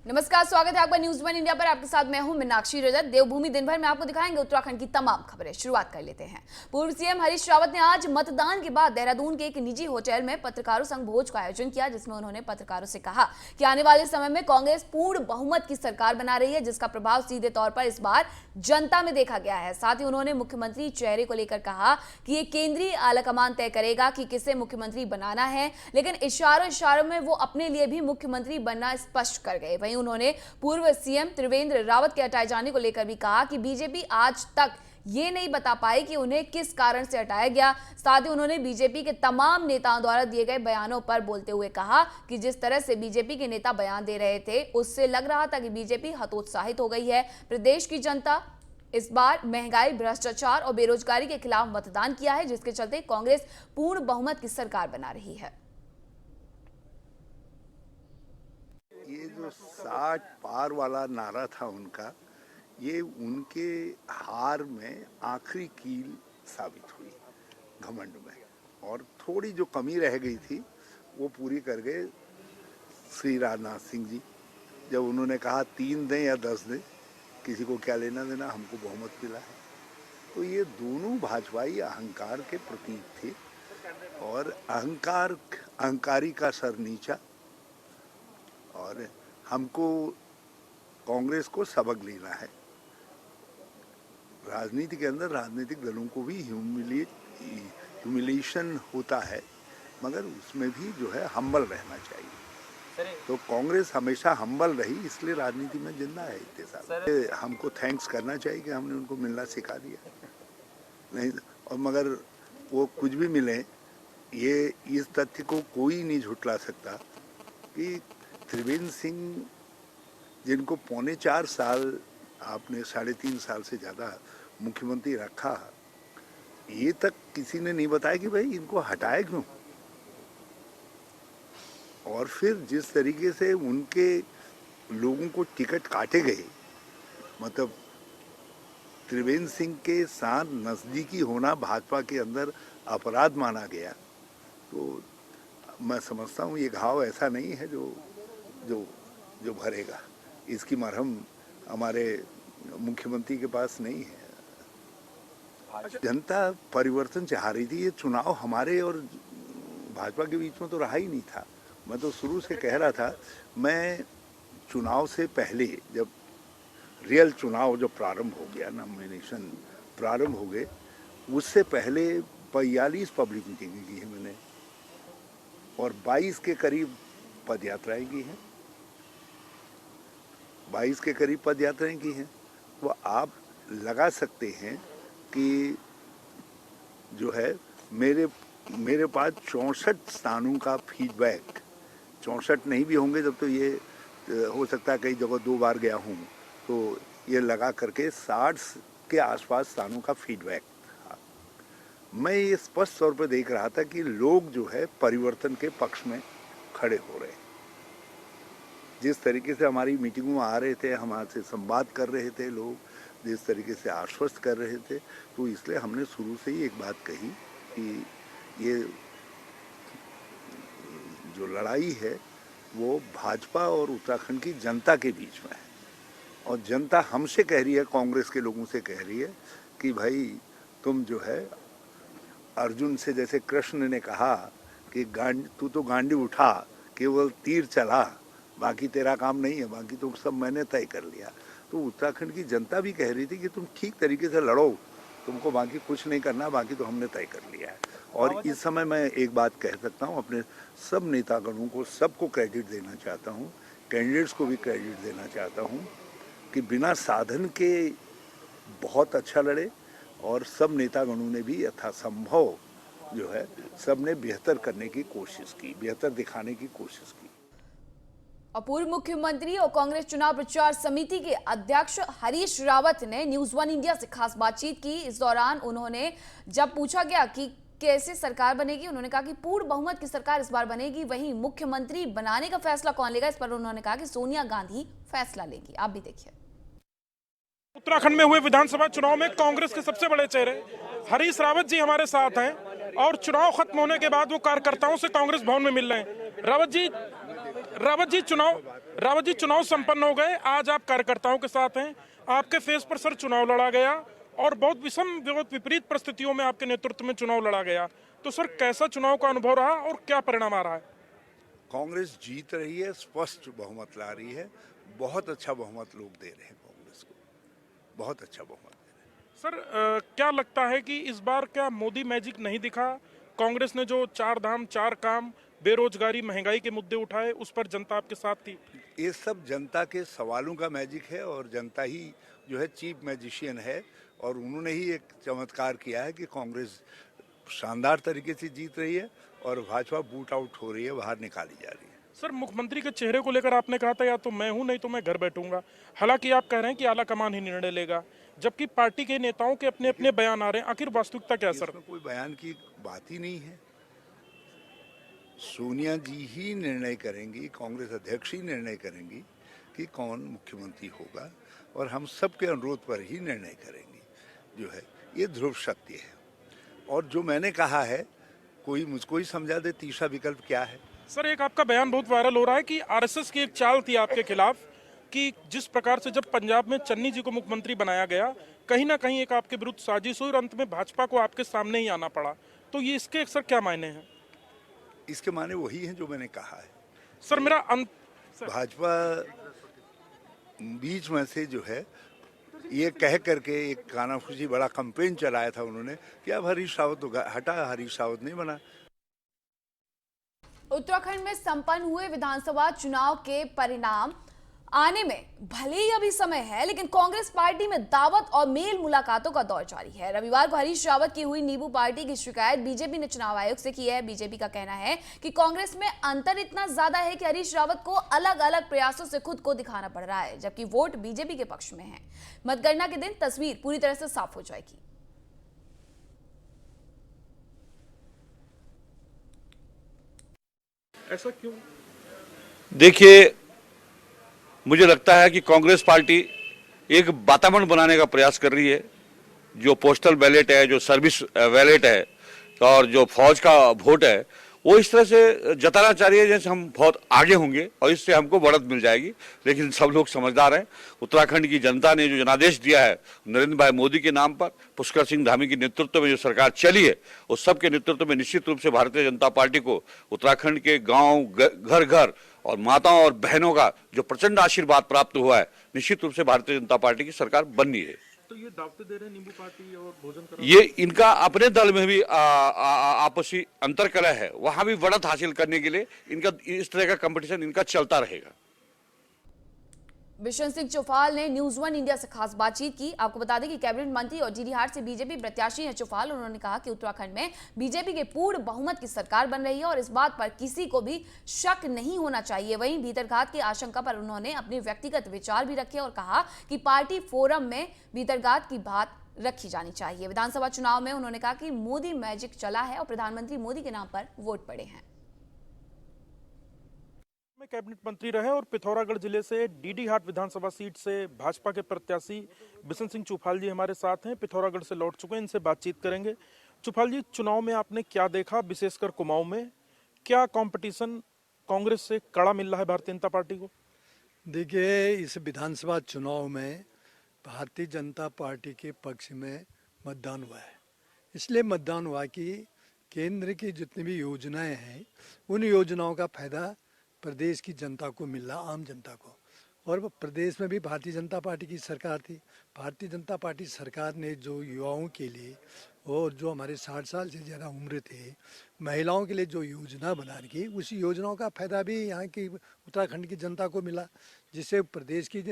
नमस्कार, स्वागत है आपका न्यूज वन इंडिया पर। आपके साथ मैं हूं मीनाक्षी रजत। देवभूमि दिन भर में आपको दिखाएंगे उत्तराखंड की तमाम खबरें। शुरुआत कर लेते हैं। पूर्व सीएम हरीश रावत ने आज मतदान के बाद देहरादून के एक निजी होटल में पत्रकारों संग भोज का आयोजन किया, जिसमें उन्होंने पत्रकारों से कहा कि आने वाले समय में कांग्रेस पूर्ण बहुमत की सरकार बना रही है, जिसका प्रभाव सीधे तौर पर इस बार जनता में देखा गया है। साथ ही उन्होंने मुख्यमंत्री चेहरे को लेकर कहा कि ये केंद्रीय आलाकमान तय करेगा कि किसे मुख्यमंत्री बनाना है, लेकिन इशारों में वो अपने लिए भी मुख्यमंत्री बनना स्पष्ट कर गए। वहीं उन्होंने पूर्व सीएम त्रिवेंद्र रावत के हटाए जाने को लेकर भी कहा कि बीजेपी आज तक ये नहीं बता पाई कि उन्हें किस कारण से हटाया गया। साथ ही उन्होंने बीजेपी के तमाम नेताओं द्वारा दिए गए बयानों पर बोलते हुए कहा कि जिस तरह से बीजेपी के नेता बयान दे रहे थे, उससे लग रहा था कि बीजेपी हतोत्साहित हो गई है। प्रदेश की जनता इस बार महंगाई, भ्रष्टाचार और बेरोजगारी के खिलाफ मतदान किया है, जिसके चलते कांग्रेस पूर्ण बहुमत की सरकार बना रही है। ये जो 60 पार वाला नारा था उनका, ये उनके हार में आखिरी कील साबित हुई घमंड में। और थोड़ी जो कमी रह गई थी वो पूरी कर गए श्री राजनाथ सिंह जी, जब उन्होंने कहा 3 दें या 10 दें, किसी को क्या लेना देना, हमको बहुमत मिला है। तो ये दोनों भाजपाई अहंकार के प्रतीक थे, और अहंकारी का सर नीचा। और हमको कांग्रेस को सबक लेना है। राजनीति के अंदर राजनीतिक दलों को भी ह्यूमिलेशन होता है, मगर उसमें भी जो है हम्बल रहना चाहिए। तो कांग्रेस हमेशा हम्बल रही, इसलिए राजनीति में जिंदा है इतने साल। हमको थैंक्स करना चाहिए कि हमने उनको मिलना सिखा दिया नहीं, और मगर वो कुछ भी मिले, ये इस तथ्य को कोई नहीं झुठला सकता कि त्रिवेंद्र सिंह, जिनको 3.25 साल आपने 3.5 साल से ज़्यादा मुख्यमंत्री रखा, ये तक किसी ने नहीं बताया कि भाई इनको हटाए क्यों। और फिर जिस तरीके से उनके लोगों को टिकट काटे गए, मतलब त्रिवेंद्र सिंह के साथ नज़दीकी होना भाजपा के अंदर अपराध माना गया, तो मैं समझता हूँ ये घाव ऐसा नहीं है जो भरेगा। इसकी मरहम हमारे मुख्यमंत्री के पास नहीं है। जनता परिवर्तन चाह रही थी। ये चुनाव हमारे और भाजपा के बीच में तो रहा ही नहीं था। मैं तो शुरू से कह रहा था, मैं चुनाव से पहले, जब रियल चुनाव जो प्रारंभ हो गया, नॉमिनेशन प्रारंभ हो गए, उससे पहले 42 पब्लिक मीटिंगें की हैं मैंने, और 22 के करीब पद यात्राएं की हैं। 22 के करीब पद यात्राएं की हैं। वो आप लगा सकते हैं कि जो है मेरे पास 64 स्थानों का फीडबैक, 64 नहीं भी होंगे जब, तो ये हो सकता है कई जगह 2 बार गया हूँ, तो ये लगा करके 60 के आसपास स्थानों का फीडबैक था। मैं ये स्पष्ट तौर पर देख रहा था कि लोग जो है परिवर्तन के पक्ष में खड़े हो रहे हैं। जिस तरीके से हमारी मीटिंगों में आ रहे थे, हमारे संवाद कर रहे थे लोग, जिस तरीके से आश्वस्त कर रहे थे, तो इसलिए हमने शुरू से ही एक बात कही कि ये जो लड़ाई है वो भाजपा और उत्तराखंड की जनता के बीच में है। और जनता हमसे कह रही है, कांग्रेस के लोगों से कह रही है कि भाई तुम जो है अर्जुन से, जैसे कृष्ण ने कहा कि तू तो गांडी उठा, केवल तीर चला, बाकी तेरा काम नहीं है, बाकी तो सब मैंने तय कर लिया। तो उत्तराखंड की जनता भी कह रही थी कि तुम ठीक तरीके से लड़ो, तुमको बाकी कुछ नहीं करना, बाकी तो हमने तय कर लिया है। और इस समय मैं एक बात कह सकता हूँ, अपने सब नेतागणों को, सबको क्रेडिट देना चाहता हूँ, कैंडिडेट्स को भी क्रेडिट देना चाहता हूँ कि बिना साधन के बहुत अच्छा लड़े, और सब नेतागणों ने भी यथासंभव जो है सबने बेहतर करने की कोशिश की, बेहतर दिखाने की कोशिश की। और पूर्व मुख्यमंत्री और कांग्रेस चुनाव प्रचार समिति के अध्यक्ष हरीश रावत ने न्यूज वन इंडिया से खास बातचीत की। इस दौरान उन्होंने, जब पूछा गया कि कैसे सरकार बनेगी, उन्होंने कहा कि पूर्ण बहुमत की सरकार इस बार बनेगी। वहीं मुख्यमंत्री बनाने का फैसला कौन लेगा, इस पर उन्होंने कहा कि सोनिया गांधी फैसला लेगी। आप भी देखिए। उत्तराखंड में हुए विधानसभा चुनाव में कांग्रेस के सबसे बड़े चेहरे हरीश रावत जी हमारे साथ हैं, और चुनाव खत्म होने के बाद वो कार्यकर्ताओं से कांग्रेस भवन में मिल रहे हैं। रावत जी, रावत जी चुनाव संपन्न हो गए। आज आप कार्यकर्ताओं के साथ हैं, आपके फेस पर सर चुनाव लड़ा गया और बहुत बहुत विपरीत परिस्थितियों में आपके नेतृत्व में चुनाव लड़ा गया। तो सर कैसा चुनाव का अनुभव रहा और क्या परिणाम आ रहा है? कांग्रेस जीत रही है, स्पष्ट बहुमत ला रही है। बहुत अच्छा बहुमत लोग दे रहे हैं कांग्रेस को, बहुत अच्छा बहुमत दे रहे हैं। सर क्या लगता है कि इस बार क्या मोदी मैजिक नहीं दिखा? कांग्रेस ने जो 4 धाम 4 काम, बेरोजगारी, महंगाई के मुद्दे उठाए, उस पर जनता आपके साथ थी। ये सब जनता के सवालों का मैजिक है और जनता ही जो है चीफ मैजिशियन है और उन्होंने ही एक चमत्कार किया है कि कांग्रेस शानदार तरीके से जीत रही है और भाजपा बूट आउट हो रही है, बाहर निकाली जा रही है। सर मुख्यमंत्री के चेहरे को लेकर आपने कहा था या तो मैं हूं नहीं तो मैं घर बैठूंगा। हालांकि आप कह रहे हैं कि आला कमान ही निर्णय लेगा, जबकि पार्टी के नेताओं के अपने अपने बयान आ रहे हैं। आखिर वास्तविकता क्या है सर? इसमें कोई बयान की बात ही नहीं है। सोनिया जी ही निर्णय करेंगी, कांग्रेस अध्यक्ष ही निर्णय करेंगी कि कौन मुख्यमंत्री होगा और हम सबके अनुरोध पर ही निर्णय करेंगे। जो है ये ध्रुव सत्य है और जो मैंने कहा है कोई मुझको ही समझा दे तीसरा विकल्प क्या है। सर एक आपका बयान बहुत वायरल हो रहा है कि आरएसएस की एक चाल थी आपके खिलाफ कि जिस प्रकार से जब पंजाब में चन्नी जी को मुख्यमंत्री बनाया गया, कहीं ना कहीं एक आपके विरुद्ध साजिश हुई और अंत में भाजपा को आपके सामने ही आना पड़ा। तो ये इसके सर क्या मायने हैं? इसके माने वही हैं जो मैंने कहा है। सर मेरा भाजपा बीच में से जो है ये कह करके एक कानाफूसी बड़ा कंपेन चलाया था उन्होंने कि अब हरीश रावत तो हटा, हरीश रावत नहीं बना। उत्तराखंड में संपन्न हुए विधानसभा चुनाव के परिणाम आने में भले ही अभी समय है, लेकिन कांग्रेस पार्टी में दावत और मेल मुलाकातों का दौर जारी है। रविवार को हरीश रावत की हुई नींबू पार्टी की शिकायत बीजेपी ने चुनाव आयोग से की है। बीजेपी का कहना है कि कांग्रेस में अंतर इतना ज्यादा है कि हरीश रावत को अलग अलग प्रयासों से खुद को दिखाना पड़ रहा है, जबकि वोट बीजेपी के पक्ष में है। मतगणना के दिन तस्वीर पूरी तरह से साफ हो जाएगी। ऐसा क्यों? देखिए, मुझे लगता है कि कांग्रेस पार्टी एक वातावरण बनाने का प्रयास कर रही है। जो पोस्टल बैलेट है, जो सर्विस बैलेट है और जो फौज का वोट है, वो इस तरह से जताना चाह रही है जैसे हम बहुत आगे होंगे और इससे हमको बढ़त मिल जाएगी। लेकिन सब लोग समझदार हैं। उत्तराखंड की जनता ने जो जनादेश दिया है नरेंद्र भाई मोदी के नाम पर, पुष्कर सिंह धामी के नेतृत्व में जो सरकार चली है, उस सब के नेतृत्व में निश्चित रूप से भारतीय जनता पार्टी को उत्तराखंड के गाँव, घर घर और माताओं और बहनों का जो प्रचंड आशीर्वाद प्राप्त हुआ है, निश्चित रूप से भारतीय जनता पार्टी की सरकार बननी है। तो ये दावतें दे रहे हैं नींबू पार्टी और भोजन करा, ये इनका अपने दल में भी आपसी अंतरकलह है, वहां भी बढ़त हासिल करने के लिए इनका इस तरह का कंपटीशन इनका चलता रहेगा। बिशन सिंह चौफाल ने न्यूज 1 इंडिया से खास बातचीत की। आपको बता दें कि कैबिनेट मंत्री और डीडीहाट से बीजेपी प्रत्याशी हैं चौफाल। उन्होंने कहा कि उत्तराखंड में बीजेपी के पूर्ण बहुमत की सरकार बन रही है और इस बात पर किसी को भी शक नहीं होना चाहिए। वहीं भीतरघात की आशंका पर उन्होंने अपने व्यक्तिगत विचार भी रखे और कहा कि पार्टी फोरम में भीतरघात की बात रखी जानी चाहिए। विधानसभा चुनाव में उन्होंने कहा कि मोदी मैजिक चला है और प्रधानमंत्री मोदी के नाम पर वोट पड़े हैं। में कैबिनेट मंत्री रहे और पिथौरागढ़ जिले से डीडीहाट विधानसभा सीट से भाजपा के प्रत्याशी बिशन सिंह चौफाल जी हमारे साथ हैं। पिथौरागढ़ से लौट चुके हैं, इनसे बातचीत करेंगे। चौफाल जी, चुनाव में आपने क्या देखा, विशेषकर कुमाऊं में क्या कंपटीशन कांग्रेस से कड़ा मिल रहा है भारतीय जनता पार्टी को? देखिए, इस विधानसभा चुनाव में भारतीय जनता पार्टी के पक्ष में मतदान हुआ है। इसलिए मतदान हुआ कि केंद्र की जितनी भी योजनाएं हैं उन योजनाओं का फायदा प्रदेश की जनता को मिल रहा, आम जनता को। और प्रदेश में भी भारतीय जनता पार्टी की सरकार थी। भारतीय जनता पार्टी सरकार ने जो युवाओं के लिए और जो हमारे 60 साल से ज़्यादा उम्र थे, महिलाओं के लिए जो योजना बना रखी, उस योजनाओं का फायदा भी यहाँ की उत्तराखंड की जनता को मिला, जिससे प्रदेश की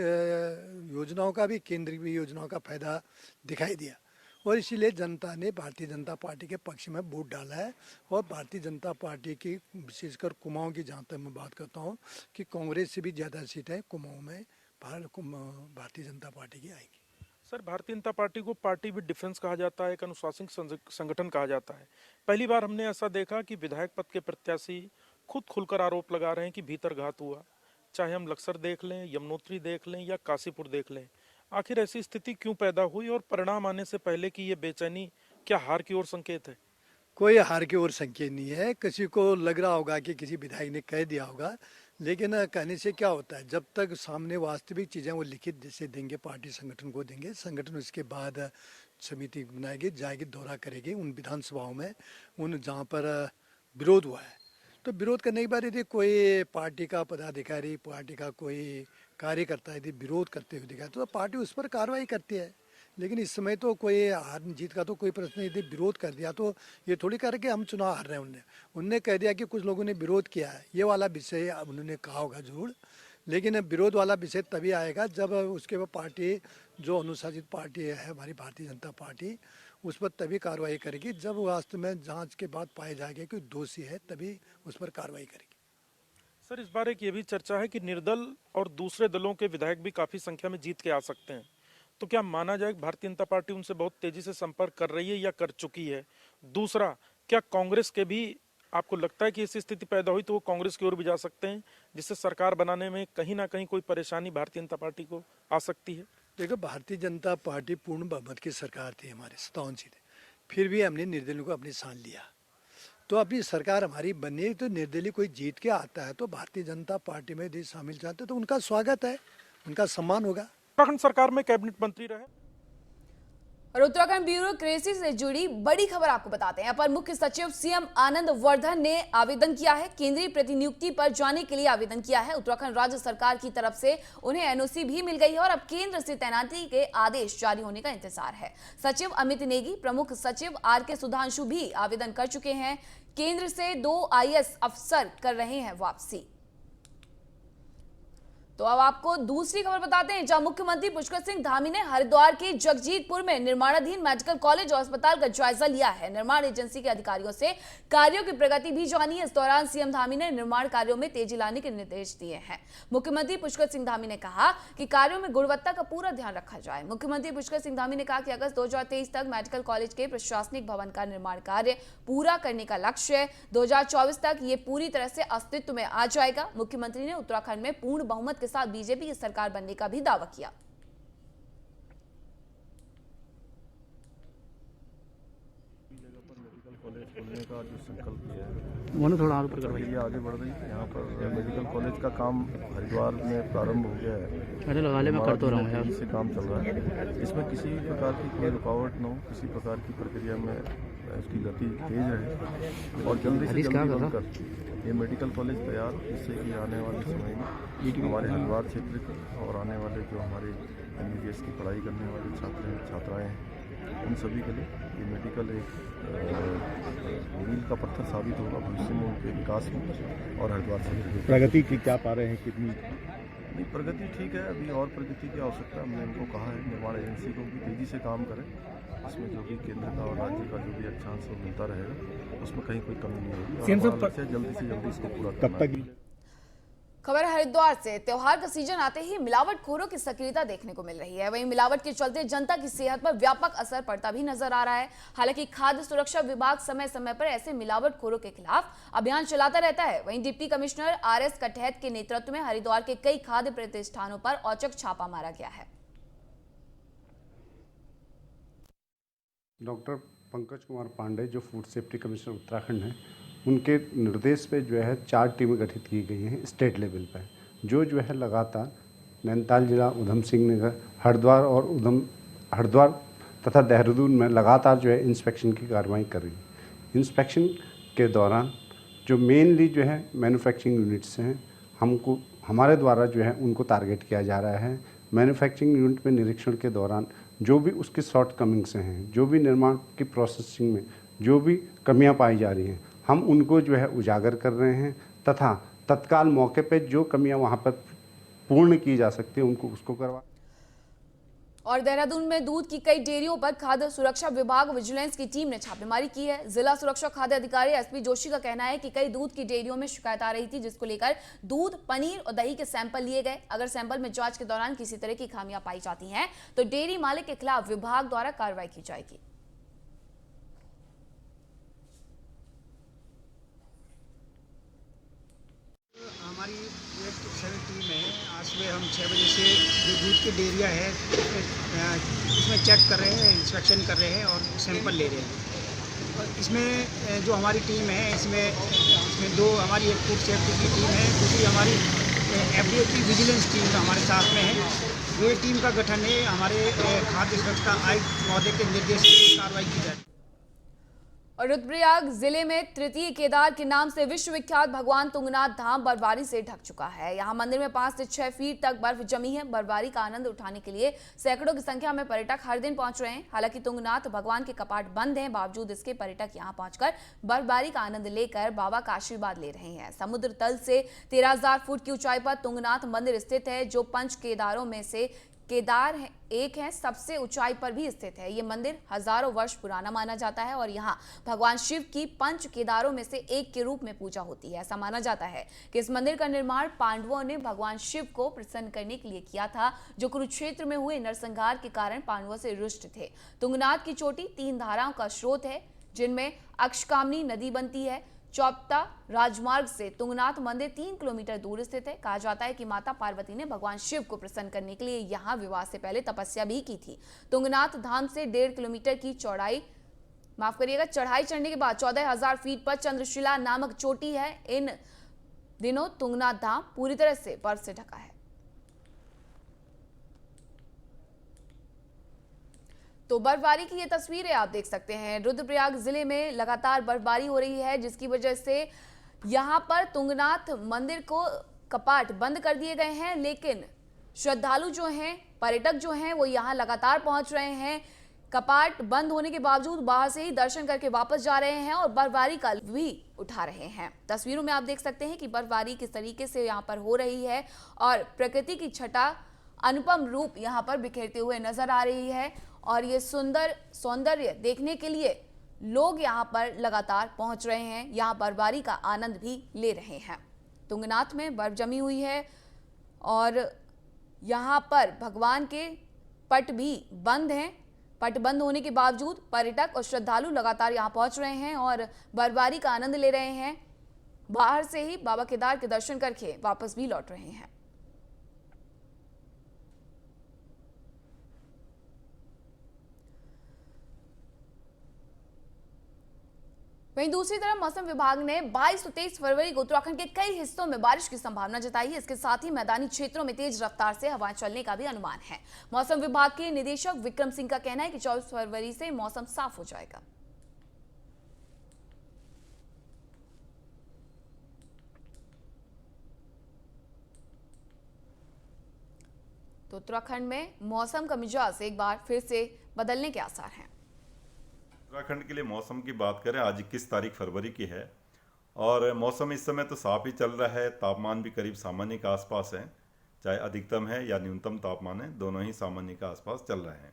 योजनाओं का भी, केंद्रीय भी योजनाओं का फायदा दिखाई दिया। और इसीलिए जनता ने भारतीय जनता पार्टी के पक्ष में वोट डाला है। और भारतीय जनता पार्टी की, विशेषकर कुमाऊं की, जहाँ तक मैं बात करता हूँ कि कांग्रेस से भी ज़्यादा सीटें कुमाऊं में भारतीय जनता पार्टी की आएगी। सर, भारतीय जनता पार्टी को पार्टी विद डिफरेंस कहा जाता है, एक अनुशासनिक संगठन कहा जाता है। पहली बार हमने ऐसा देखा कि विधायक पद के प्रत्याशी खुद खुलकर आरोप लगा रहे हैं कि भीतरघात हुआ। चाहे हम लक्सर देख लें, यमुनोत्री देख लें या काशीपुर देख लें, आखिर ऐसी स्थिति क्यों पैदा हुई और परिणाम आने से पहले की ये बेचैनी क्या हार की ओर संकेत है? कोई हार की ओर संकेत नहीं है। किसी को लग रहा होगा कि किसी विधायक ने कह दिया होगा, लेकिन कहने से क्या होता है, जब तक सामने वास्तविक चीज़ें वो लिखित जैसे देंगे, पार्टी संगठन को देंगे, संगठन उसके बाद समिति बनाएगी, जाएगी, दौरा करेगी उन विधानसभाओं में, उन जहाँ पर विरोध हुआ है। तो विरोध करने के बाद यदि कोई पार्टी का पदाधिकारी, पार्टी का कोई कार्यकर्ता यदि विरोध करते हुए दिखाए तो पार्टी उस पर कार्रवाई करती है। लेकिन इस समय तो कोई हार जीत का तो कोई प्रश्न, यदि विरोध कर दिया तो ये थोड़ी कर कि हम चुनाव हार रहे हैं। उनने कह दिया कि कुछ लोगों ने विरोध किया है, ये वाला विषय अब उन्होंने कहा होगा जरूर, लेकिन विरोध वाला विषय तभी आएगा जब उसके बाद पार्टी, जो अनुशासित पार्टी है हमारी भारतीय जनता पार्टी, उस पर तभी कार्रवाई करेगी जब वास्तव में जांच के बाद पाया जाएगा कि दोषी है, तभी उस पर कार्रवाई करेगी। सर, इस बार एक ये भी चर्चा है कि निर्दल और दूसरे दलों के विधायक भी काफी संख्या में जीत के आ सकते हैं, तो क्या माना जाए कि भारतीय जनता पार्टी उनसे बहुत तेजी से संपर्क कर रही है या कर चुकी है? दूसरा, क्या कांग्रेस के भी आपको लगता है कि ऐसी स्थिति पैदा हुई तो वो कांग्रेस की ओर भी जा सकते हैं, जिससे सरकार बनाने में कहीं ना कहीं कोई परेशानी भारतीय जनता पार्टी को आ सकती है? देखो, भारतीय जनता पार्टी पूर्ण बहुमत की सरकार थी हमारे 57 सीटें, फिर भी हमने निर्दलीय को अपने साथ लिया। तो अपनी सरकार हमारी बनी तो निर्दलीय कोई जीत के आता है तो भारतीय जनता पार्टी में यदि शामिल चाहते तो उनका स्वागत है, उनका सम्मान होगा। उत्तराखंड सरकार में कैबिनेट मंत्री रहे। और उत्तराखंड ब्यूरोक्रेसी से जुड़ी बड़ी खबर आपको बताते हैं। अपर मुख्य सचिव सीएम आनंद वर्धन ने आवेदन किया है, केंद्रीय प्रतिनियुक्ति पर जाने के लिए आवेदन किया है। उत्तराखंड राज्य सरकार की तरफ से उन्हें एनओसी भी मिल गई है और अब केंद्र से तैनाती के आदेश जारी होने का इंतजार है। सचिव अमित नेगी, प्रमुख सचिव आर.के. सुधांशु भी आवेदन कर चुके हैं। केंद्र से 2 आईएएस अफसर कर रहे हैं वापसी। तो अब आपको दूसरी खबर बताते हैं, जहां मुख्यमंत्री पुष्कर सिंह धामी ने हरिद्वार के जगजीतपुर में निर्माणाधीन मेडिकल कॉलेज और अस्पताल का जायजा लिया है। निर्माण एजेंसी के अधिकारियों से कार्यों की प्रगति भी जानी है। इस दौरान सीएम धामी ने निर्माण कार्यों में तेजी लाने के निर्देश दिए हैं। मुख्यमंत्री पुष्कर सिंह धामी ने कहा कि कार्यों में गुणवत्ता का पूरा ध्यान रखा जाए। मुख्यमंत्री पुष्कर सिंह धामी ने कहा कि अगस्त 2023 तक मेडिकल कॉलेज के प्रशासनिक भवन का निर्माण कार्य पूरा करने का लक्ष्य है। 2024 तक ये पूरी तरह से अस्तित्व में आ जाएगा। मुख्यमंत्री ने उत्तराखंड में पूर्ण बहुमत के साथ बीजेपी की सरकार बनने का भी दावा किया। कॉलेज खोलने का जो संकल्प लिया है थोड़ा आगे आगे बढ़ रही है। यहाँ पर मेडिकल कॉलेज का काम हरिद्वार में प्रारंभ हो गया है। लगा ले, मैं कर तो रहा हूँ यार, से काम चल रहा है। इसमें किसी भी प्रकार की कोई रुकावट न हो, किसी प्रकार की प्रक्रिया में उसकी गति तेज रहे और जल्दी से जल्दी बनकर ये मेडिकल कॉलेज तैयार, जिससे कि आने वाले समय में हमारे हरिद्वार क्षेत्र के और आने वाले जो हमारे MBBS की पढ़ाई करने वाले छात्र हैं, छात्राएँ हैं, उन सभी के लिए ये मेडिकल एक मील का पत्थर साबित होगा भविष्य में उनके विकास में। और हरिद्वार से प्रगति की क्या पा रहे हैं, कितनी? नहीं, प्रगति ठीक है, अभी और प्रगति की आवश्यकता है। हमने उनको कहा है निर्माण एजेंसी को भी तेज़ी से काम करें, इसमें जो भी केंद्र का और राज्य का जो भी अक्षांश मिलता रहेगा उसमें कहीं कोई कमी नहीं होगी और जल्दी से जल्दी इसको पूरा कब तक? खबर हरिद्वार से। त्योहार का सीजन आते ही मिलावटखोरों की सक्रियता देखने को मिल रही है। वहीं मिलावट के चलते जनता की सेहत पर व्यापक असर पड़ता भी नजर आ रहा है। हालांकि खाद्य सुरक्षा विभाग समय समय पर ऐसे मिलावटखोरों के खिलाफ अभियान चलाता रहता है। वहीं डिप्टी कमिश्नर आर.एस. कठैत के नेतृत्व में हरिद्वार के कई खाद्य प्रतिष्ठानों पर औचक छापा मारा गया है। डॉक्टर पंकज कुमार पांडे जो फूड सेफ्टी कमिश्नर उत्तराखंड हैं, उनके निर्देश पे जो है 4 टीमें गठित की गई हैं स्टेट लेवल पर, जो है लगातार नैनीताल जिला, उधम सिंह नगर, हरिद्वार तथा देहरादून में लगातार जो है इंस्पेक्शन की कार्रवाई कर रही है। इंस्पेक्शन के दौरान जो मेनली जो है मैन्युफैक्चरिंग यूनिट्स हैं, हमारे द्वारा जो है उनको टारगेट किया जा रहा है। मैन्युफैक्चरिंग यूनिट में निरीक्षण के दौरान जो भी उसके शॉर्टकमिंग्स हैं, जो भी निर्माण की प्रोसेसिंग में जो भी कमियां पाई जा रही हैं, हम उनको जो है उजागर कर रहे हैं तथा तत्काल मौके पे जो कमियां वहां पर पूर्ण की जा सकती है उनको उसको करवा। और देहरादून में दूध की कई डेयरियों पर खाद्य सुरक्षा विभाग विजिलेंस की टीम ने छापेमारी की है। जिला सुरक्षा खाद्य अधिकारी एसपी जोशी का कहना है कि कई दूध की डेयरियों में शिकायत आ रही थी, जिसको लेकर दूध, पनीर और दही के सैंपल लिए गए। अगर सैंपल में जांच के दौरान किसी तरह की खामियां पाई जाती हैं तो डेयरी मालिक के खिलाफ विभाग द्वारा कार्रवाई की जाएगी। हमारी एक सर्वे टीम है। आज सुबह हम 6 बजे से जो दूध की डेयरिया है उसमें चेक कर रहे हैं, इंस्पेक्शन कर रहे हैं और सैंपल ले रहे हैं। और इसमें जो हमारी टीम है इसमें दो हमारी एक फूड सेफ्टी की टीम है, दूसरी हमारी एफडीए की विजिलेंस टीम हमारे साथ में है। ये टीम का गठन है हमारे खाद्य सुरक्षा आयुक्त महोदय के निर्देश पर कार्रवाई की जाए। और रुद्रप्रयाग जिले में तृतीय केदार के नाम से विश्वविख्यात भगवान तुंगनाथ धाम बर्फबारी से ढक चुका है। यहाँ मंदिर में 5 से 6 फीट तक बर्फ जमी है। बर्फबारी का आनंद उठाने के लिए सैकड़ों की संख्या में पर्यटक हर दिन पहुंच रहे हैं। हालांकि तुंगनाथ भगवान के कपाट बंद हैं, बावजूद इसके पर्यटक यहाँ पहुंचकर बर्फबारी का आनंद लेकर बाबा का आशीर्वाद ले रहे हैं। समुद्र तल से 13,000 फुट की ऊंचाई पर तुंगनाथ मंदिर स्थित है, जो 5 केदारों में से केदार है, एक है, सबसे ऊंचाई पर भी स्थित है। ये मंदिर हजारों वर्ष पुराना माना जाता है और यहाँ भगवान शिव की 5 केदारों में से एक के रूप में पूजा होती है। ऐसा माना जाता है कि इस मंदिर का निर्माण पांडवों ने भगवान शिव को प्रसन्न करने के लिए किया था, जो कुरुक्षेत्र में हुए नरसंहार के कारण पांडवों से रुष्ट थे। तुंगनाथ की चोटी 3 धाराओं का स्रोत है, जिनमें अक्षकामनी नदी बनती है। चौपता राजमार्ग से तुंगनाथ मंदिर 3 किलोमीटर दूर स्थित है। कहा जाता है कि माता पार्वती ने भगवान शिव को प्रसन्न करने के लिए यहाँ विवाह से पहले तपस्या भी की थी। तुंगनाथ धाम से 1.5 किलोमीटर की चढ़ाई चढ़ने के बाद 14,000 फीट पर चंद्रशिला नामक चोटी है। इन दिनों तुंगनाथ धाम पूरी तरह से बर्फ से ढका है। तो बर्फबारी की ये तस्वीरें आप देख सकते हैं। रुद्रप्रयाग जिले में लगातार बर्फबारी हो रही है, जिसकी वजह से यहाँ पर तुंगनाथ मंदिर को कपाट बंद कर दिए गए हैं, लेकिन श्रद्धालु जो हैं, पर्यटक जो हैं, वो यहाँ लगातार पहुंच रहे हैं। कपाट बंद होने के बावजूद बाहर से ही दर्शन करके वापस जा रहे हैं और बर्फबारी का भी उठा रहे हैं। तस्वीरों में आप देख सकते हैं कि बर्फबारी किस तरीके से यहाँ पर हो रही है और प्रकृति की छटा अनुपम रूप यहाँ पर बिखेरते हुए नजर आ रही है। और ये सुंदर सौंदर्य देखने के लिए लोग यहाँ पर लगातार पहुँच रहे हैं, यहाँ बर्फबारी का आनंद भी ले रहे हैं। तुंगनाथ में बर्फ जमी हुई है और यहाँ पर भगवान के पट भी बंद हैं। पट बंद होने के बावजूद पर्यटक और श्रद्धालु लगातार यहाँ पहुँच रहे हैं और बर्फबारी का आनंद ले रहे हैं। बाहर से ही बाबा केदार के दर्शन करके वापस भी लौट रहे हैं। वहीं दूसरी तरफ मौसम विभाग ने 22 से 23 फरवरी को उत्तराखंड के कई हिस्सों में बारिश की संभावना जताई है। इसके साथ ही मैदानी क्षेत्रों में तेज रफ्तार से हवाएं चलने का भी अनुमान है। मौसम विभाग के निदेशक विक्रम सिंह का कहना है कि 24 फरवरी से मौसम साफ हो जाएगा। तो उत्तराखंड में मौसम का मिजाज एक बार फिर से बदलने के आसार हैं। उत्तराखंड के लिए मौसम की बात करें, आज 21 तारीख फरवरी की है और मौसम इस समय तो साफ ही चल रहा है। तापमान भी करीब सामान्य के आसपास है, चाहे अधिकतम है या न्यूनतम तापमान है, दोनों ही सामान्य के आसपास चल रहे हैं।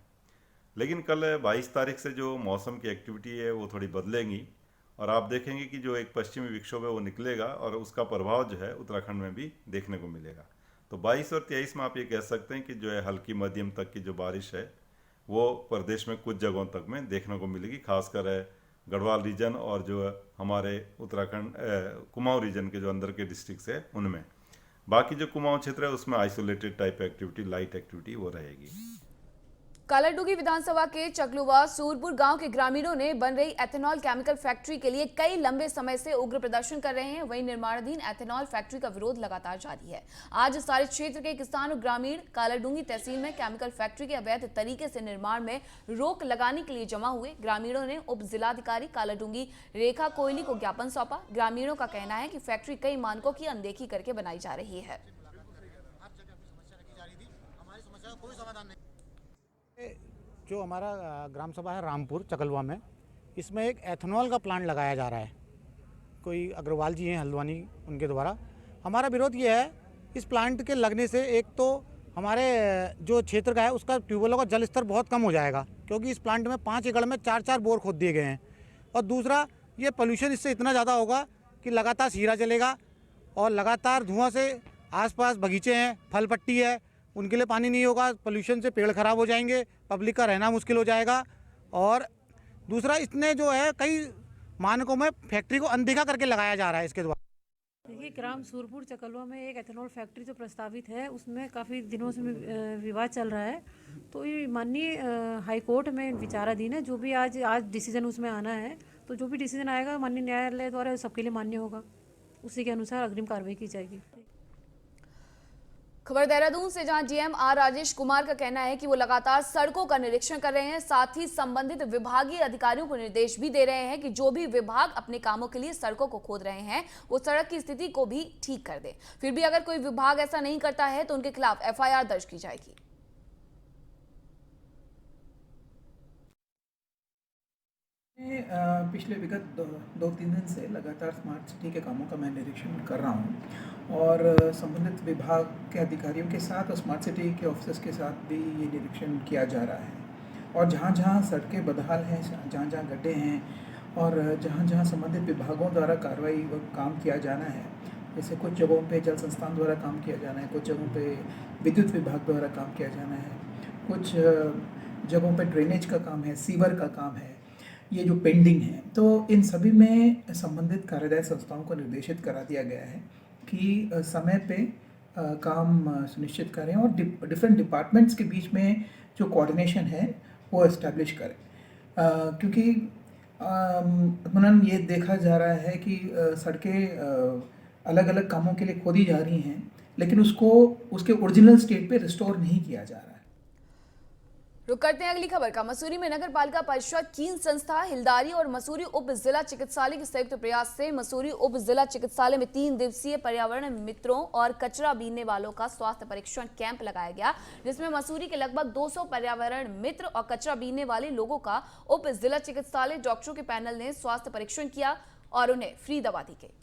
लेकिन कल 22 तारीख से जो मौसम की एक्टिविटी है वो थोड़ी बदलेंगी और आप देखेंगे कि जो एक पश्चिमी विक्षोभ है वो निकलेगा और उसका प्रभाव जो है उत्तराखंड में भी देखने को मिलेगा। तो 22 और 23 में आप ये कह सकते हैं कि जो है हल्की मध्यम तक की जो बारिश है वो प्रदेश में कुछ जगहों तक में देखने को मिलेगी, खासकर गढ़वाल रीजन और जो हमारे उत्तराखंड कुमाऊं रीजन के जो अंदर के डिस्ट्रिक्ट्स है उनमें। बाकी जो कुमाऊं क्षेत्र है उसमें isolated type activity, light activity वो रहेगी। कालाडूंगी विधानसभा के चकलुवा सूरपुर गांव के ग्रामीणों ने बन रही एथेनॉल केमिकल फैक्ट्री के लिए कई लंबे समय से उग्र प्रदर्शन कर रहे हैं। वहीं निर्माणाधीन एथेनॉल फैक्ट्री का विरोध लगातार जारी है। आज सारे क्षेत्र के किसान और ग्रामीण कालाडूंगी तहसील में केमिकल फैक्ट्री के अवैध तरीके से निर्माण में रोक लगाने के लिए जमा हुए। ग्रामीणों ने उप जिलाधिकारी कालाडूंगी रेखा कोयली को ज्ञापन सौंपा। ग्रामीणों का कहना है कि फैक्ट्री कई मानकों की अनदेखी करके बनाई जा रही है। जो हमारा ग्राम सभा है रामपुर चकलवा में, इसमें एक एथेनॉल का प्लांट लगाया जा रहा है। कोई अग्रवाल जी हैं हल्द्वानी, उनके द्वारा। हमारा विरोध ये है, इस प्लांट के लगने से एक तो हमारे जो क्षेत्र का है उसका ट्यूबवेलों का जल स्तर बहुत कम हो जाएगा, क्योंकि इस प्लांट में 5 एकड़ में 4-4 बोर खोद दिए गए हैं। और दूसरा, ये पोल्यूशन इससे इतना ज़्यादा होगा कि लगातार शीरा जलेगा और लगातार धुआं से आसपास बगीचे हैं, फल पट्टी है, उनके लिए पानी नहीं होगा। पोल्यूशन से पेड़ खराब हो जाएंगे, पब्लिक का रहना मुश्किल हो जाएगा। और दूसरा, इसने जो है कई मानकों में फैक्ट्री को अनदेखा करके लगाया जा रहा है इसके द्वारा। देखिए, ग्राम सूरपुर चकलवा में एक एथेनॉल फैक्ट्री जो प्रस्तावित है उसमें काफ़ी दिनों से विवाद चल रहा है। तो ये माननीय हाई कोर्ट में विचाराधीन है। जो भी आज डिसीजन उसमें आना है तो जो भी डिसीजन आएगा माननीय न्यायालय द्वारा सबके लिए मान्य होगा, उसी के अनुसार अग्रिम कार्रवाई की जाएगी। खबर देहरादून से, जहां जीएम आर राजेश कुमार का कहना है कि वो लगातार सड़कों का निरीक्षण कर रहे हैं, साथ ही संबंधित विभागीय अधिकारियों को निर्देश भी दे रहे हैं कि जो भी विभाग अपने कामों के लिए सड़कों को खोद रहे हैं वो सड़क की स्थिति को भी ठीक कर दे। फिर भी अगर कोई विभाग ऐसा नहीं करता है तो उनके खिलाफ एफआईआर दर्ज की जाएगी। पिछले विगत 2-3 दिन से लगातार स्मार्ट सिटी के कामों का मैं निरीक्षण कर रहा हूं और संबंधित विभाग के अधिकारियों के साथ और स्मार्ट सिटी के ऑफिसर्स के साथ भी ये निरीक्षण किया जा रहा है। और जहां जहां सड़कें बदहाल हैं, जहां जहां गड्ढे हैं और जहां जहां संबंधित विभागों द्वारा कार्रवाई व काम किया जाना है, जैसे कुछ जगहों पे जल संस्थान द्वारा काम किया जाना है, कुछ जगहों पे विद्युत विभाग द्वारा काम किया जाना है, कुछ जगहों पे ड्रेनेज का काम है, सीवर का काम है, ये जो पेंडिंग है, तो इन सभी में संबंधित कार्यदायी संस्थाओं को निर्देशित करा दिया गया है कि समय पे काम सुनिश्चित करें और डिफरेंट डिपार्टमेंट्स के बीच में जो कोऑर्डिनेशन है वो एस्टैब्लिश करें। क्योंकि अमूमन ये देखा जा रहा है कि सड़कें अलग अलग कामों के लिए खोदी जा रही हैं, लेकिन उसको उसके ओरिजिनल स्टेट पे रिस्टोर नहीं किया जा रहा है। रुक करते हैं अगली खबर का। मसूरी में नगर पालिका परिषद, कीन संस्था, हिलदारी और मसूरी उप जिला चिकित्सालय के संयुक्त प्रयास से मसूरी उप जिला चिकित्सालय में 3 दिवसीय पर्यावरण मित्रों और कचरा बीनने वालों का स्वास्थ्य परीक्षण कैंप लगाया गया, जिसमें मसूरी के लगभग 200 पर्यावरण मित्र और कचरा बीनने वाले लोगों का उप जिला चिकित्सालय डॉक्टरों के पैनल ने स्वास्थ्य परीक्षण किया और उन्हें फ्री दवा दी गई।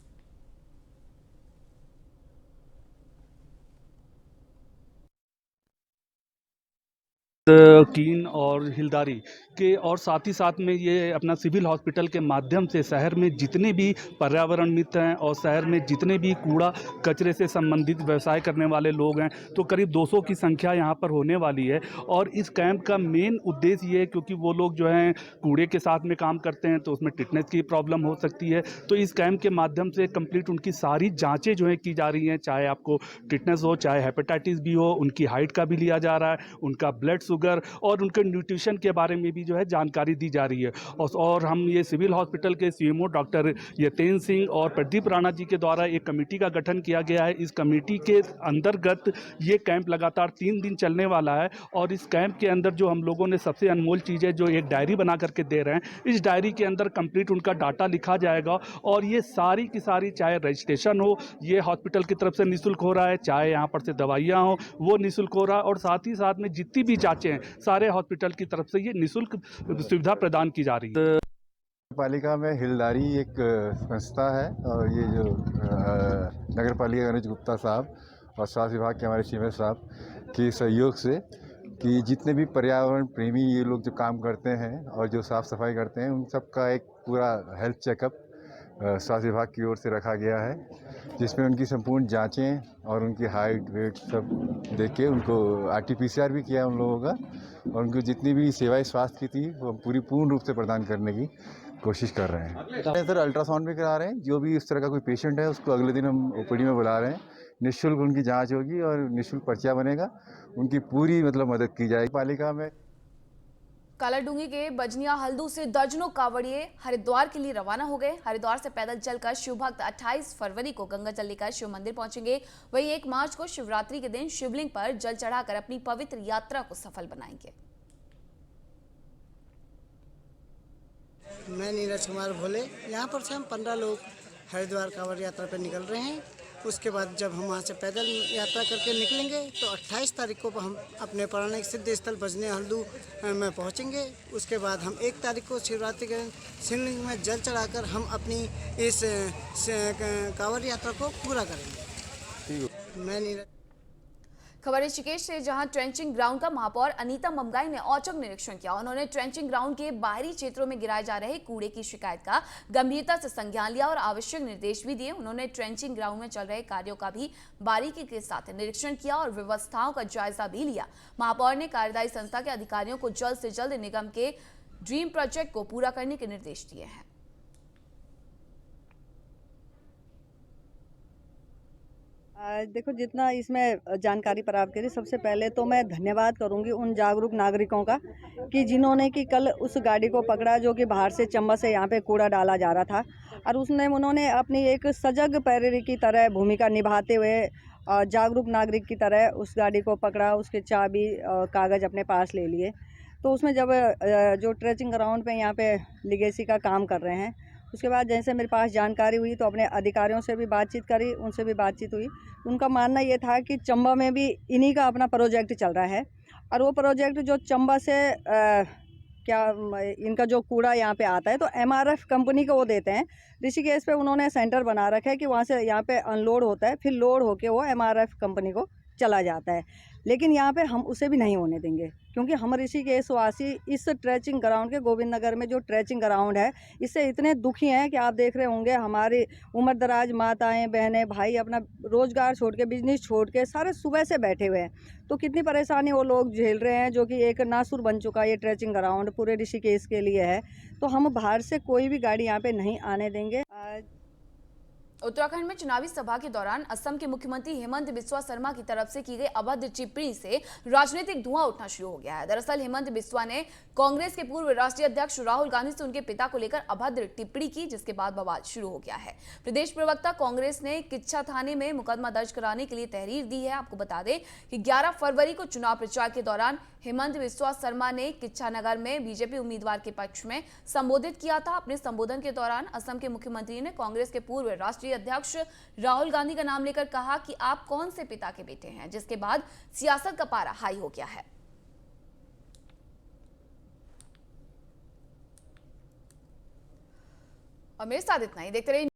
कीन और हिलदारी के और साथ ही साथ में ये अपना सिविल हॉस्पिटल के माध्यम से शहर में जितने भी पर्यावरण मित्र हैं और शहर में जितने भी कूड़ा कचरे से संबंधित व्यवसाय करने वाले लोग हैं, तो करीब 200 की संख्या यहाँ पर होने वाली है। और इस कैंप का मेन उद्देश्य ये है, क्योंकि वो लोग जो हैं कूड़े के साथ में काम करते हैं तो उसमें टिटनेस की प्रॉब्लम हो सकती है, तो इस कैंप के माध्यम से कंप्लीट उनकी सारी जाँचें जो है की जा रही हैं, चाहे आपको टिटनेस हो, चाहे हेपेटाइटिस भी हो, उनकी हाइट का भी लिया जा रहा है, उनका ब्लड शुगर और उनके न्यूट्रिशन के बारे में भी जो है जानकारी दी जा रही है। और हम ये सिविल हॉस्पिटल के सीएमओ डॉक्टर यतेन सिंह और प्रदीप राणा जी के द्वारा एक कमेटी का गठन किया गया है। इस कमेटी के अंतर्गत ये कैंप लगातार 3 दिन चलने वाला है और इस कैंप के अंदर जो हम लोगों ने सबसे अनमोल चीज़ है, जो एक डायरी बना करके दे रहे हैं, इस डायरी के अंदर कंप्लीट उनका डाटा लिखा जाएगा और ये सारी की सारी, चाहे रजिस्ट्रेशन हो, ये हॉस्पिटल की तरफ से निःशुल्क हो रहा है, चाहे यहाँ पर से दवाइयाँ हो वो निःशुल्क हो रहा है, और साथ ही साथ में जितनी भी जाँचें हैं सारे हॉस्पिटल की तरफ से ये निःशुल्क सुविधा प्रदान की जा रही है। पालिका में हिलदारी एक संस्था है और ये जो नगर पालिका अनुज गुप्ता साहब और स्वास्थ्य विभाग के हमारे सीएमएस साहब के सहयोग से कि जितने भी पर्यावरण प्रेमी ये लोग जो काम करते हैं और जो साफ़ सफाई करते हैं, उन सब का एक पूरा हेल्थ चेकअप स्वास्थ्य विभाग की ओर से रखा गया है, जिसमें उनकी संपूर्ण जांचें और उनकी हाइट वेट सब देख के उनको RT-PCR भी किया उन लोगों का, और उनको जितनी भी सेवाएं स्वास्थ्य की थी वो पूर्ण रूप से प्रदान करने की कोशिश कर रहे हैं। सर अल्ट्रासाउंड भी करा रहे हैं, जो भी इस तरह का कोई पेशेंट है उसको अगले दिन हम OPD में बुला रहे हैं, निःशुल्क उनकी जाँच होगी और निःशुल्क पर्चा बनेगा, उनकी पूरी मदद की जाएगी। पालिका में कालाडूंगी के बजनिया हल्दू से दर्जनों कांवड़िए हरिद्वार के लिए रवाना हो गए। हरिद्वार से पैदल चलकर शिव भक्त 28 फरवरी को गंगा जल लेकर शिव मंदिर पहुंचेंगे। वहीं 1 मार्च को शिवरात्रि के दिन शिवलिंग पर जल चढ़ाकर अपनी पवित्र यात्रा को सफल बनाएंगे। मैं नीरज कुमार भोले, यहाँ पर से हम 15 लोग हरिद्वार कांवड़ यात्रा पर निकल रहे हैं। उसके बाद जब हम वहाँ से पैदल यात्रा करके निकलेंगे तो 28 तारीख को हम अपने पौराणिक सिद्ध स्थल बजनिया हल्दू में पहुँचेंगे। उसके बाद हम 1 तारीख को शिवरात्रि के शिवलिंग में जल चढ़ाकर हम अपनी इस कांवड़ यात्रा को पूरा करेंगे। मैं नीरज। खबर ऋषिकेश से, जहां ट्रेंचिंग ग्राउंड का महापौर अनीता ममगाई ने औचक निरीक्षण किया। उन्होंने ट्रेंचिंग ग्राउंड के बाहरी क्षेत्रों में गिराए जा रहे कूड़े की शिकायत का गंभीरता से संज्ञान लिया और आवश्यक निर्देश भी दिए। उन्होंने ट्रेंचिंग ग्राउंड में चल रहे कार्यों का भी बारीकी के साथ निरीक्षण किया और व्यवस्थाओं का जायजा भी लिया। महापौर ने कार्यदायी संस्था के अधिकारियों को जल्द से जल्द निगम के ड्रीम प्रोजेक्ट को पूरा करने के निर्देश दिए हैं। देखो, जितना इसमें जानकारी प्राप्त करी, सबसे पहले तो मैं धन्यवाद करूंगी उन जागरूक नागरिकों का कि जिन्होंने कि कल उस गाड़ी को पकड़ा जो कि बाहर से चंबा से यहाँ पे कूड़ा डाला जा रहा था, और उन्होंने अपनी एक सजग पैरवी की तरह भूमिका निभाते हुए जागरूक नागरिक की तरह उस गाड़ी को पकड़ा, उसके चाबी कागज़ अपने पास ले लिए। तो उसमें जब जो ट्रेचिंग ग्राउंड पे यहाँ पे लिगेसी का काम कर रहे हैं, उसके बाद जैसे मेरे पास जानकारी हुई तो अपने अधिकारियों से भी बातचीत करी, उनसे भी बातचीत हुई। उनका मानना ये था कि चंबा में भी इन्हीं का अपना प्रोजेक्ट चल रहा है, और वो प्रोजेक्ट जो चंबा से इनका जो कूड़ा यहाँ पे आता है तो MRF कंपनी को वो देते हैं। ऋषिकेश पे उन्होंने सेंटर बना रखा है कि वहाँ से यहाँ पे अनलोड होता है, फिर लोड होके वो MRF कंपनी को चला जाता है। लेकिन यहाँ पे हम उसे भी नहीं होने देंगे, क्योंकि हम ऋषिकेश वासी इस ट्रेचिंग ग्राउंड के गोविंद नगर में जो ट्रेचिंग ग्राउंड है इससे इतने दुखी हैं कि आप देख रहे होंगे हमारी उम्र दराज माताएं बहनें भाई अपना रोजगार छोड़ के, बिजनेस छोड़ के सारे सुबह से बैठे हुए हैं। तो कितनी परेशानी वो लोग झेल रहे हैं, जो कि एक नासुर बन चुका ये ट्रेचिंग ग्राउंड पूरे ऋषिकेश के लिए है। तो हम बाहर से कोई भी गाड़ी यहाँ पे नहीं आने देंगे। उत्तराखंड में चुनावी सभा के दौरान असम के मुख्यमंत्री हेमंत बिस्वा शर्मा की तरफ से की गई अभद्र टिप्पणी से राजनीतिक धुआं उठना शुरू हो गया है। दरअसल हेमंत बिस्वा ने कांग्रेस के पूर्व राष्ट्रीय अध्यक्ष राहुल गांधी से उनके पिता को लेकर अभद्र टिप्पणी की, जिसके बाद बवाल शुरू हो गया है। प्रदेश प्रवक्ता कांग्रेस ने किच्छा थाने में मुकदमा दर्ज कराने के लिए तहरीर दी है। आपको बता दें कि 11 फरवरी को चुनाव प्रचार के दौरान हेमंत बिस्वा शर्मा ने किच्छा नगर में बीजेपी उम्मीदवार के पक्ष में संबोधित किया था। अपने संबोधन के दौरान असम के मुख्यमंत्री ने कांग्रेस के पूर्व राष्ट्रीय अध्यक्ष राहुल गांधी का नाम लेकर कहा कि आप कौन से पिता के बेटे हैं, जिसके बाद सियासत का पारा हाई हो गया है। और मेरे साथ इतना ही, देखते रहिए।